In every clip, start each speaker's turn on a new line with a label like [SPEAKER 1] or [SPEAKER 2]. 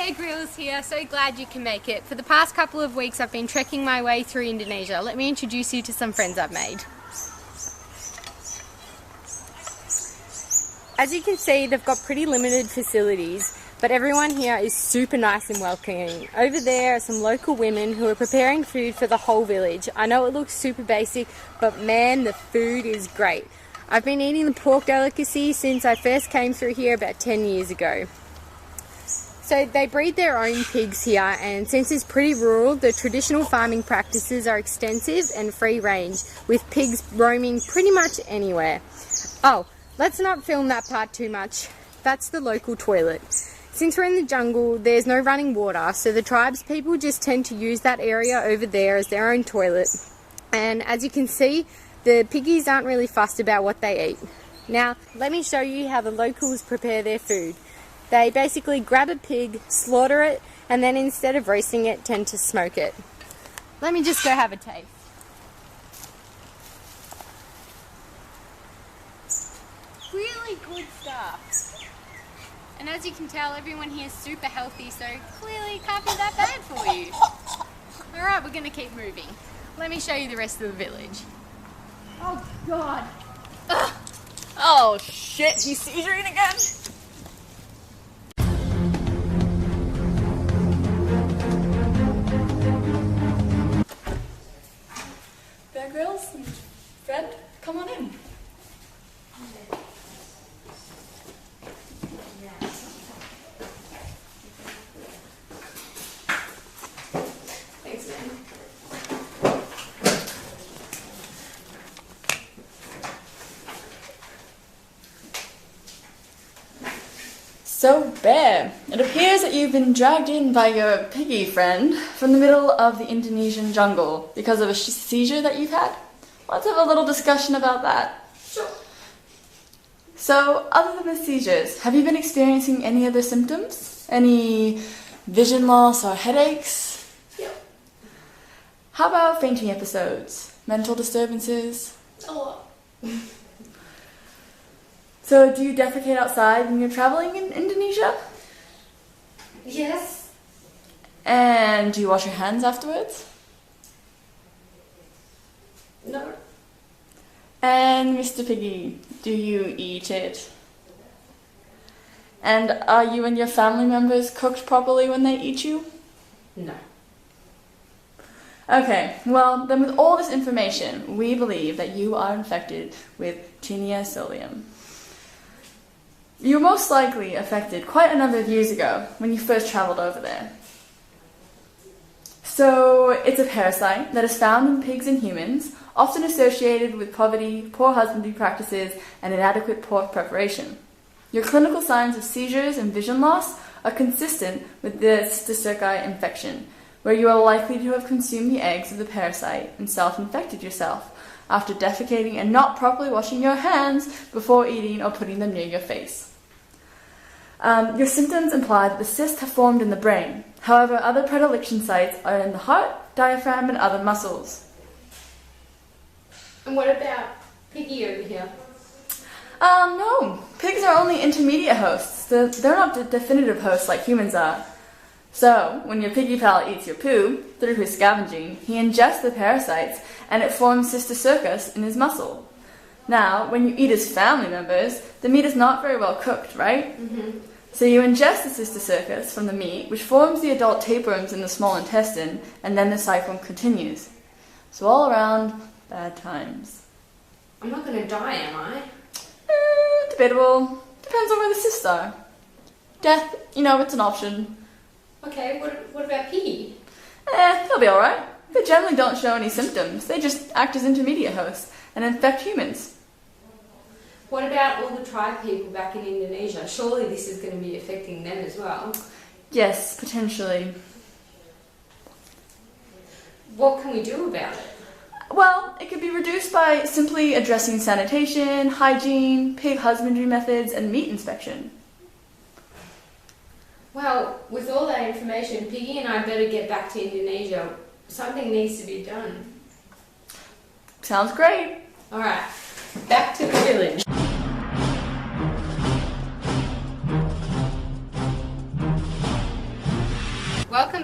[SPEAKER 1] Bear Grylls here, so glad you can make it. For the past couple of weeks I've been trekking my way through Indonesia. Let me introduce you to some friends I've made. As you can see, they've got pretty limited facilities, but everyone here is super nice and welcoming. Over there are some local women who are preparing food for the whole village. I know it looks super basic, but man, the food is great. I've been eating the pork delicacy since I first came through here about 10 years ago. So they breed their own pigs here, and since it's pretty rural, the traditional farming practices are extensive and free range, with pigs roaming pretty much anywhere. Oh, let's not film that part too much. That's the local toilet. Since we're in the jungle, there's no running water, so the tribes people just tend to use that area over there as their own toilet. And as you can see, the piggies aren't really fussed about what they eat. Now, let me show you how the locals prepare their food. They basically grab a pig, slaughter it, and then instead of roasting it, tend to smoke it. Let me just go have a taste. Really good stuff. And as you can tell, everyone here is super healthy, so clearly it can't be that bad for you. Alright, we're going to keep moving. Let me show you the rest of the village. Oh God. Ugh.
[SPEAKER 2] Oh shit, he's seizuring again? Bear Grylls and Fred, come on in. Thanks, man. So, Bear, it appears that you've been dragged in by your piggy friend from the middle of the Indonesian jungle because of a seizure that you've had. Let's have a little discussion about that.
[SPEAKER 3] Sure.
[SPEAKER 2] So, other than the seizures, have you been experiencing any other symptoms? Any vision loss or headaches?
[SPEAKER 3] Yep.
[SPEAKER 2] How about fainting episodes? Mental disturbances?
[SPEAKER 3] A lot.
[SPEAKER 2] So, do you defecate outside when you're traveling in Indonesia?
[SPEAKER 3] Yes.
[SPEAKER 2] And do you wash your hands afterwards?
[SPEAKER 3] No.
[SPEAKER 2] And Mr. Piggy, do you eat it? And are you and your family members cooked properly when they eat you?
[SPEAKER 3] No.
[SPEAKER 2] Okay, well, then with all this information, we believe that you are infected with Tinea solium. You were most likely affected quite a number of years ago when you first travelled over there. So, it's a parasite that is found in pigs and humans, often associated with poverty, poor husbandry practices, and inadequate pork preparation. Your clinical signs of seizures and vision loss are consistent with the Cysticerca infection, where you are likely to have consumed the eggs of the parasite and self-infected yourself after defecating and not properly washing your hands before eating or putting them near your face. Your symptoms imply that the cysts have formed in the brain. However, other predilection sites are in the heart, diaphragm, and other muscles.
[SPEAKER 3] And what about Piggy over here?
[SPEAKER 2] No. Pigs are only intermediate hosts. They're not definitive hosts like humans are. So, when your piggy pal eats your poo, through his scavenging, he ingests the parasites, and it forms cysticercus in his muscle. Now, when you eat his family members, the meat is not very well cooked, right?
[SPEAKER 3] Mm-hmm.
[SPEAKER 2] So you ingest the cysticercus from the meat, which forms the adult tapeworms in the small intestine, and then the cycle continues. So all around, bad times.
[SPEAKER 3] I'm not going to die, am I?
[SPEAKER 2] Debatable. Depends on where the cysts are. Death, it's an option.
[SPEAKER 3] Okay, what about Piggy?
[SPEAKER 2] They'll be alright. They generally don't show any symptoms. They just act as intermediate hosts and infect humans.
[SPEAKER 3] What about all the tribe people back in Indonesia? Surely this is going to be affecting them as well.
[SPEAKER 2] Yes, potentially.
[SPEAKER 3] What can we do about it?
[SPEAKER 2] Well, it could be reduced by simply addressing sanitation, hygiene, pig husbandry methods, and meat inspection.
[SPEAKER 3] Well, with all that information, Piggy and I better get back to Indonesia. Something needs to be done.
[SPEAKER 2] Sounds great.
[SPEAKER 3] Alright, back to the village.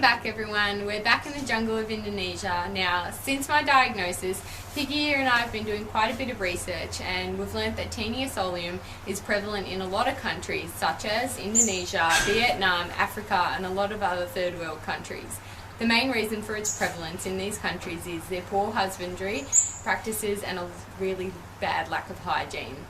[SPEAKER 1] back everyone. We're back in the jungle of Indonesia. Now, since my diagnosis, Piggy here and I have been doing quite a bit of research and we've learnt that Taenia solium is prevalent in a lot of countries such as Indonesia, Vietnam, Africa and a lot of other third world countries. The main reason for its prevalence in these countries is their poor husbandry practices and a really bad lack of hygiene.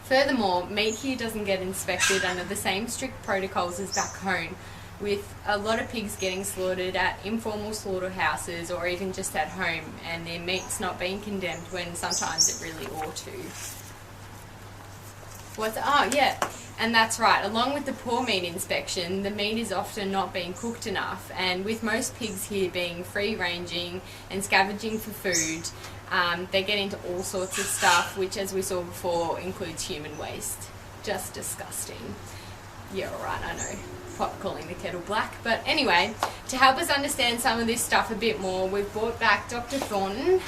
[SPEAKER 1] Furthermore, meat here doesn't get inspected under the same strict protocols as back home, with a lot of pigs getting slaughtered at informal slaughterhouses or even just at home, and their meat's not being condemned when sometimes it really ought to. Oh yeah, and that's right, along with the poor meat inspection, the meat is often not being cooked enough, and with most pigs here being free-ranging and scavenging for food, they get into all sorts of stuff, which as we saw before includes human waste. Just disgusting. Yeah, alright, I know. Pot calling the kettle black. But anyway, to help us understand some of this stuff a bit more, we've brought back Dr. Thornton.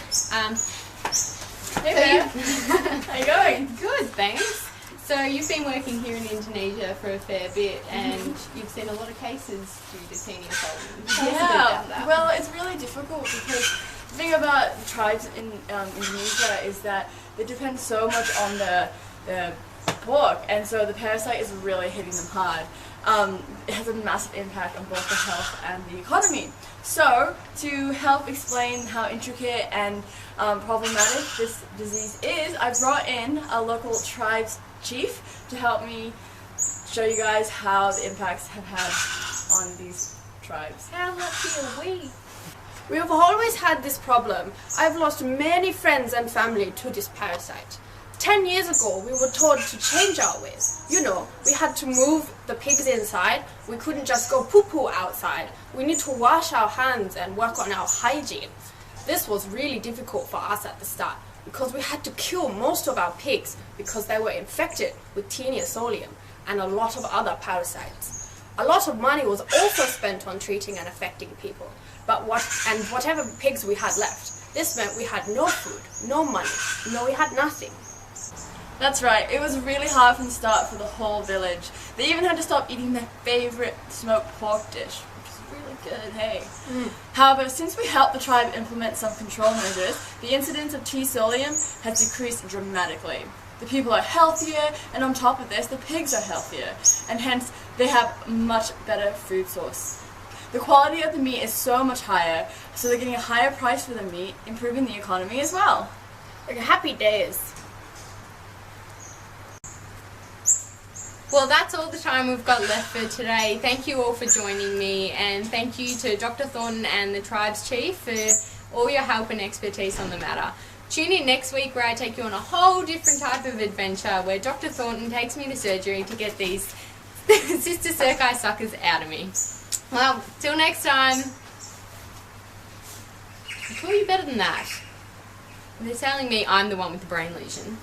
[SPEAKER 2] Hey there. How you going?
[SPEAKER 1] Good, thanks. So you've been working here in Indonesia for a fair bit and you've seen a lot of cases due to Taenia solium. Tell us a bit about that.
[SPEAKER 2] Well, it's really difficult because the thing about tribes in Indonesia is that they depend so much on the pork, and so the parasite is really hitting them hard. It has a massive impact on both the health and the economy. So, to help explain how intricate and problematic this disease is, I brought in a local tribes chief to help me show you guys how the impacts have had on these tribes.
[SPEAKER 3] How lucky are we?
[SPEAKER 4] We have always had this problem. I've lost many friends and family to this parasite. 10 years ago, we were told to change our ways. You know, we had to move the pigs inside. We couldn't just go poo-poo outside. We need to wash our hands and work on our hygiene. This was really difficult for us at the start because we had to kill most of our pigs because they were infected with Taenia solium and a lot of other parasites. A lot of money was also spent on treating and affecting people. Whatever pigs we had left, this meant we had no food, no money, we had nothing.
[SPEAKER 2] That's right, it was really hard from the start for the whole village. They even had to stop eating their favourite smoked pork dish, which is really good, hey. However, since we helped the tribe implement some control measures, the incidence of T. solium has decreased dramatically. The people are healthier, and on top of this, the pigs are healthier, and hence they have much better food source. The quality of the meat is so much higher, so they're getting a higher price for the meat, improving the economy as well.
[SPEAKER 4] Like happy days.
[SPEAKER 1] Well, that's all the time we've got left for today. Thank you all for joining me, and thank you to Dr. Thornton and the Tribes Chief for all your help and expertise on the matter. Tune in next week where I take you on a whole different type of adventure where Dr. Thornton takes me to surgery to get these Sister Circi suckers out of me. Well, till next time. I'll call you better than that. They're telling me I'm the one with the brain lesion.